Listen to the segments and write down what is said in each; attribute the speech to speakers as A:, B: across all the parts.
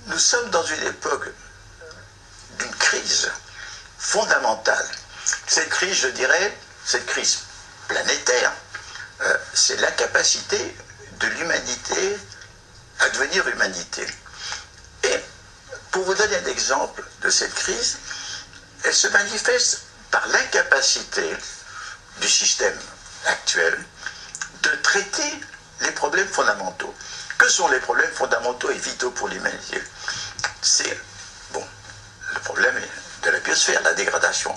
A: nous sommes dans une époque d'une crise fondamentale. Cette crise, je dirais, cette crise planétaire, c'est l'incapacité de l'humanité à devenir humanité. Et pour vous donner un exemple de cette crise, elle se manifeste par l'incapacité du système actuel de traiter les problèmes fondamentaux. Que sont les problèmes fondamentaux et vitaux pour l'humanité? C'est, bon, le problème de la biosphère, la dégradation.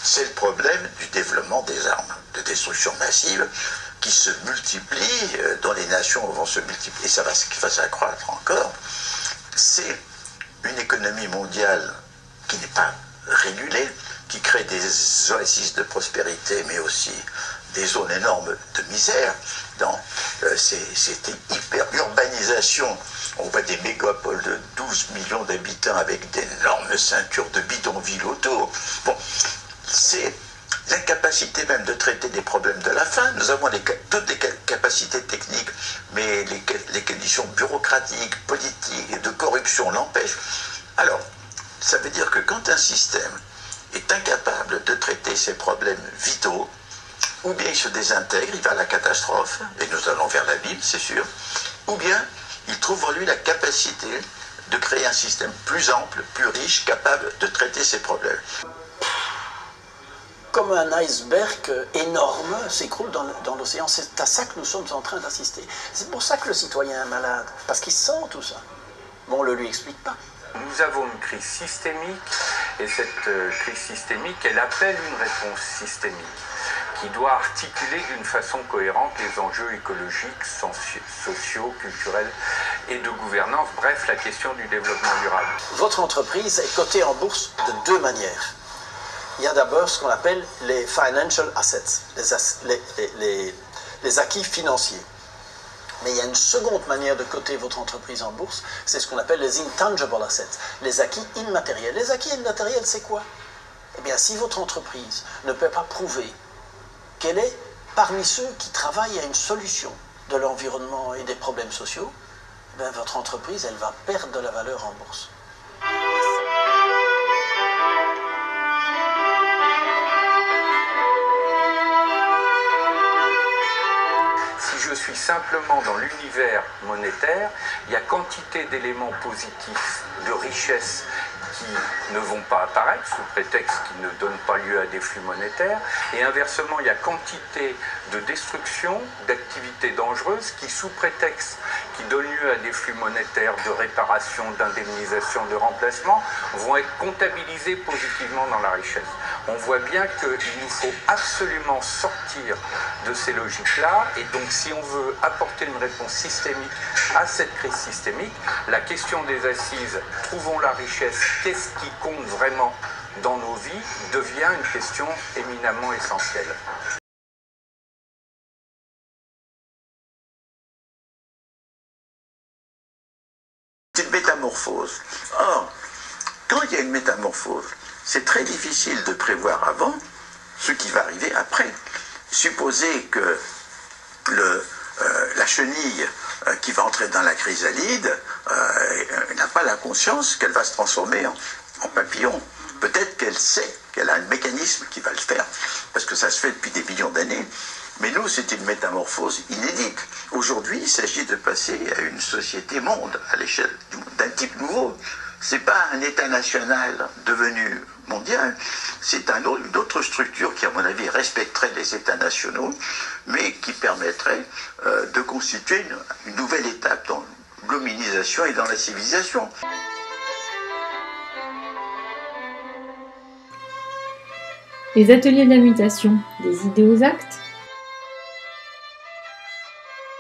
A: C'est le problème du développement des armes de destruction massive qui se multiplient, dont les nations vont se multiplier, et ça va s'accroître encore. C'est une économie mondiale qui n'est pas régulée, qui crée des oasis de prospérité, mais aussi des zones énormes de misère. Dans cette hyper-urbanisation, on voit des mégapoles de 12 millions d'habitants avec d'énormes ceintures de bidonvilles autour. Bon, c'est l'incapacité même de traiter des problèmes de la faim. Nous avons toutes les capacités techniques, mais les conditions bureaucratiques, politiques et de corruption l'empêchent. Alors, ça veut dire que quand un système est incapable de traiter ses problèmes vitaux, ou bien il se désintègre, il va à la catastrophe, et nous allons vers l'abîme, c'est sûr, ou bien il trouve en lui la capacité de créer un système plus ample, plus riche, capable de traiter ses problèmes.
B: Comme un iceberg énorme s'écroule dans l'océan. C'est à ça que nous sommes en train d'assister. C'est pour ça que le citoyen est malade, parce qu'il sent tout ça. Bon, on ne le lui explique pas.
C: Nous avons une crise systémique, et cette crise systémique, elle appelle une réponse systémique qui doit articuler d'une façon cohérente les enjeux écologiques, sociaux, culturels et de gouvernance, bref, la question du développement durable.
B: Votre entreprise est cotée en bourse de deux manières. Il y a d'abord ce qu'on appelle les financial assets, les acquis financiers. Mais il y a une seconde manière de coter votre entreprise en bourse, c'est ce qu'on appelle les intangible assets, les acquis immatériels. Les acquis immatériels, c'est quoi? Eh bien, si votre entreprise ne peut pas prouver qu'elle est parmi ceux qui travaillent à une solution de l'environnement et des problèmes sociaux, eh bien, votre entreprise, elle va perdre de la valeur en bourse.
C: Si je suis simplement dans l'univers monétaire, il y a quantité d'éléments positifs, de richesses qui ne vont pas apparaître sous prétexte qu'ils ne donnent pas lieu à des flux monétaires, et inversement il y a quantité de destruction, d'activités dangereuses qui sous prétexte qui donnent lieu à des flux monétaires de réparation, d'indemnisation, de remplacement vont être comptabilisés positivement dans la richesse. On voit bien qu'il nous faut absolument sortir de ces logiques-là, et donc si on veut apporter une réponse systémique à cette crise systémique, la question des assises, trouvons la richesse, qu'est-ce qui compte vraiment dans nos vies, devient une question éminemment essentielle.
A: C'est une métamorphose. Or, quand il y a une métamorphose, c'est très difficile de prévoir avant ce qui va arriver après. Supposez que la chenille qui va entrer dans la chrysalide n'a pas la conscience qu'elle va se transformer en papillon. Peut-être qu'elle sait qu'elle a un mécanisme qui va le faire, parce que ça se fait depuis des millions d'années. Mais nous, c'est une métamorphose inédite. Aujourd'hui, il s'agit de passer à une société monde, à l'échelle d'un type nouveau. Ce n'est pas un État national devenu mondial, c'est une autre structure qui, à mon avis, respecterait les États nationaux, mais qui permettrait de constituer une nouvelle étape dans l'hominisation et dans la civilisation.
D: Les ateliers de la mutation, des idées aux actes.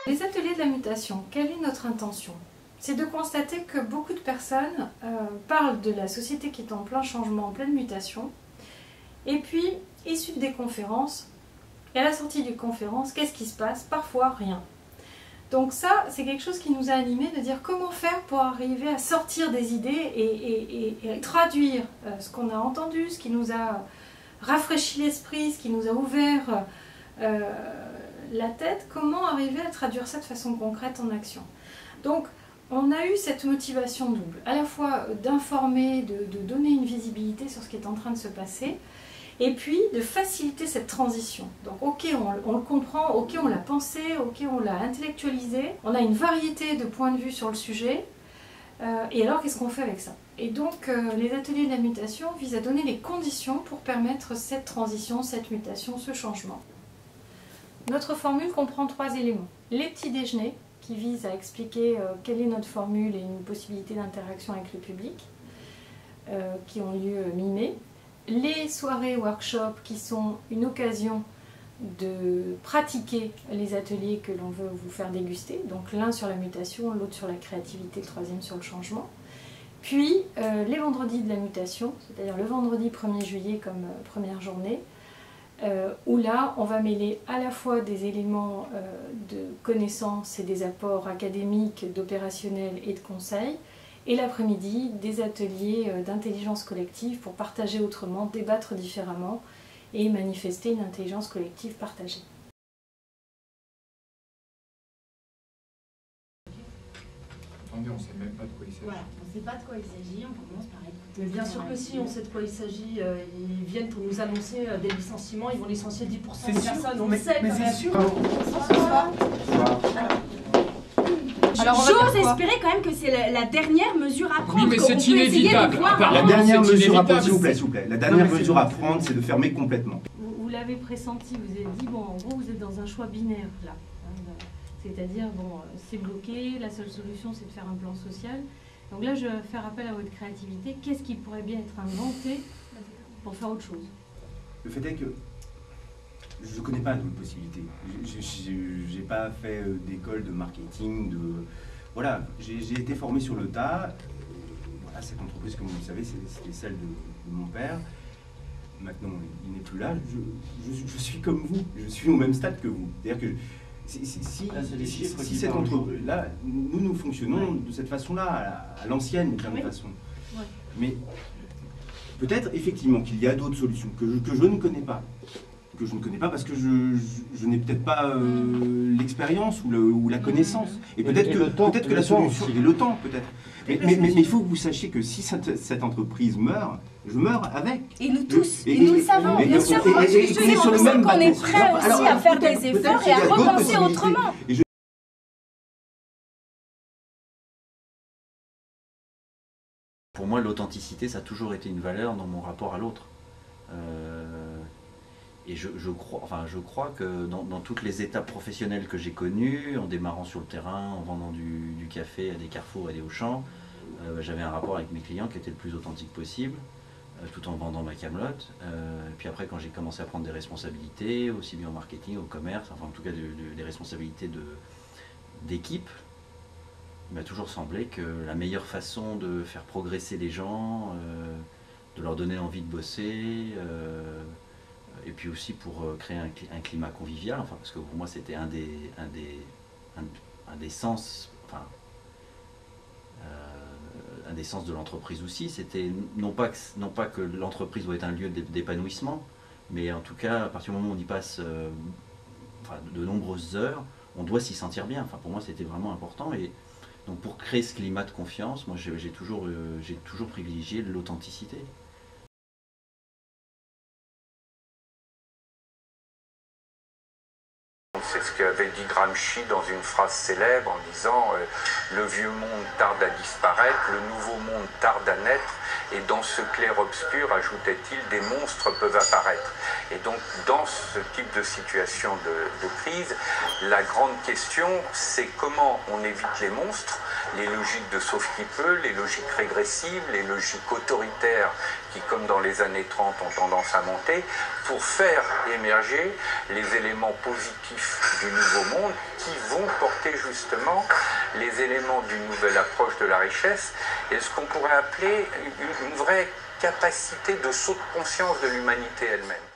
E: Les ateliers de la mutation, quelle est notre intention? C'est de constater que beaucoup de personnes parlent de la société qui est en plein changement, en pleine mutation, et puis, issues des conférences, et à la sortie des conférences, qu'est-ce qui se passe? Parfois, rien. Donc ça, c'est quelque chose qui nous a animés de dire comment faire pour arriver à sortir des idées et traduire ce qu'on a entendu, ce qui nous a rafraîchi l'esprit, ce qui nous a ouvert la tête, comment arriver à traduire ça de façon concrète en action. Donc, on a eu cette motivation double, à la fois d'informer, de donner une visibilité sur ce qui est en train de se passer, et puis de faciliter cette transition. Donc ok, on le comprend, ok, on l'a pensé, ok, on l'a intellectualisé, on a une variété de points de vue sur le sujet, et alors qu'est-ce qu'on fait avec ça? Et donc les ateliers de la mutation visent à donner les conditions pour permettre cette transition, cette mutation, ce changement. Notre formule comprend 3 éléments. Les petits déjeuners, qui visent à expliquer quelle est notre formule et une possibilité d'interaction avec le public, qui ont lieu mi-mai. Les soirées workshops, qui sont une occasion de pratiquer les ateliers que l'on veut vous faire déguster, donc l'un sur la mutation, l'autre sur la créativité, le troisième sur le changement. Puis les vendredis de la mutation, c'est-à-dire le vendredi 1er juillet comme première journée, où là on va mêler à la fois des éléments de connaissances et des apports académiques, d'opérationnel et de conseils, et l'après-midi des ateliers d'intelligence collective pour partager autrement, débattre différemment et manifester une intelligence collective partagée.
F: Attendez, on ne sait même pas de quoi il s'agit.
G: Voilà, on ne sait pas de quoi il s'agit, on commence par écouter.
H: Mais bien sûr que si, on sait de quoi il s'agit. Ils viennent pour nous annoncer des licenciements, ils vont licencier 10% de personnes, on le sait quand même.
F: sûr.
G: J'ose espérer quand même que c'est la dernière mesure à prendre.
F: Oui, mais c'est inévitable.
I: La dernière mesure à prendre, s'il vous plaît. La dernière mesure à prendre, c'est de fermer complètement.
E: Vous l'avez pressenti, vous avez dit, bon, en gros, vous êtes dans un choix binaire, là. C'est-à-dire, bon, c'est bloqué, la seule solution, c'est de faire un plan social. Donc là, je vais faire appel à votre créativité. Qu'est-ce qui pourrait bien être inventé pour faire autre chose?
I: Le fait est que je ne connais pas d'autres possibilités. Je n'ai pas fait d'école de marketing, voilà, j'ai été formé sur le tas. Voilà, cette entreprise, comme vous le savez, c'était celle de mon père. Maintenant, il n'est plus là. Je suis comme vous, je suis au même stade que vous. C'est-à-dire que si cette entreprise-là, nous fonctionnons de cette façon-là, à l'ancienne, d'une certaine façon.
E: Oui.
I: Mais peut-être effectivement qu'il y a d'autres solutions que je ne connais pas. Que je ne connais pas parce que je n'ai peut-être pas l'expérience ou la connaissance. Et peut-être que la solution, et le temps peut-être. Mais il faut que vous sachiez que si cette entreprise meurt, je meurs avec.
G: Et nous tous, et nous le savons, bien sûr.
I: On
G: est prêts aussi à faire des efforts et à repenser autrement.
J: Pour moi, l'authenticité, ça a toujours été une valeur dans mon rapport à l'autre. Et je crois que dans toutes les étapes professionnelles que j'ai connues, en démarrant sur le terrain, en vendant du café à des Carrefour et des Auchan, j'avais un rapport avec mes clients qui était le plus authentique possible, tout en vendant ma camelote. Puis après, quand j'ai commencé à prendre des responsabilités, aussi bien au marketing, au commerce, enfin en tout cas des responsabilités d'équipe, il m'a toujours semblé que la meilleure façon de faire progresser les gens, de leur donner envie de bosser, et puis aussi pour créer un climat convivial, enfin, parce que pour moi c'était un des sens, enfin, un des sens de l'entreprise aussi. C'était non pas que l'entreprise doit être un lieu d'épanouissement, mais en tout cas à partir du moment où on y passe de nombreuses heures, on doit s'y sentir bien. Enfin, pour moi c'était vraiment important. Et donc pour créer ce climat de confiance, moi j'ai toujours privilégié l'authenticité.
C: C'est ce qu'avait dit Gramsci dans une phrase célèbre en disant le vieux monde tarde à disparaître, le nouveau monde tarde à naître, et dans ce clair-obscur, ajoutait-il, des monstres peuvent apparaître. Et donc dans ce type de situation de crise, la grande question, c'est comment on évite les monstres, les logiques de sauf qui peut, les logiques régressives, les logiques autoritaires qui, comme dans les années 30, ont tendance à monter, pour faire émerger les éléments positifs du nouveau monde qui vont porter justement les éléments d'une nouvelle approche de la richesse et ce qu'on pourrait appeler une vraie capacité de saut de conscience de l'humanité elle-même.